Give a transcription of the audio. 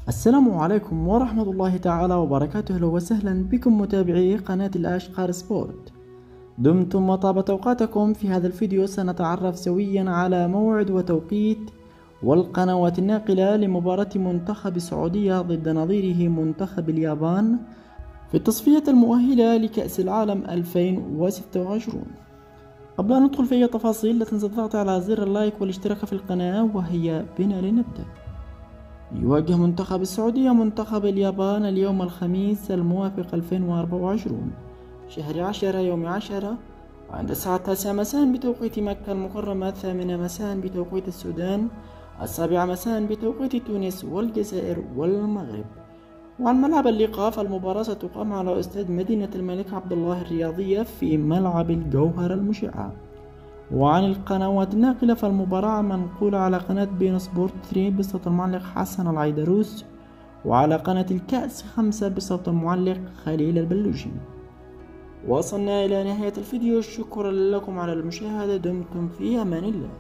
السلام عليكم ورحمة الله تعالى وبركاته. أهلا وسهلا بكم متابعي قناة الأشقر سبورت. دمتم وطابت أوقاتكم. في هذا الفيديو سنتعرف سويا على موعد وتوقيت والقنوات الناقلة لمباراة منتخب السعودية ضد نظيره منتخب اليابان في التصفية المؤهلة لكأس العالم 2026. قبل أن ندخل في أي تفاصيل لا تنسى الضغط على زر اللايك والاشتراك في القناة، وهيا بنا لنبدأ. يواجه منتخب السعودية منتخب اليابان اليوم الخميس الموافق 2024 شهر 10 يوم 10 عند الساعة 9 مساء بتوقيت مكة المكرمة، 8 مساء بتوقيت السودان، 7 مساء بتوقيت تونس والجزائر والمغرب. وعن ملعب اللقاء فالمباراة ستقام على استاد مدينة الملك عبدالله الرياضية في ملعب الجوهرة المشعة. وعن القنوات الناقلة فالمباراة منقولة على قناة بين سبورت 3 بصوت المعلق حسن العيدروس، وعلى قناة الكأس 5 بصوت المعلق خليل البلوشي. وصلنا إلى نهاية الفيديو، شكرا لكم على المشاهدة، دمتم في أمان الله.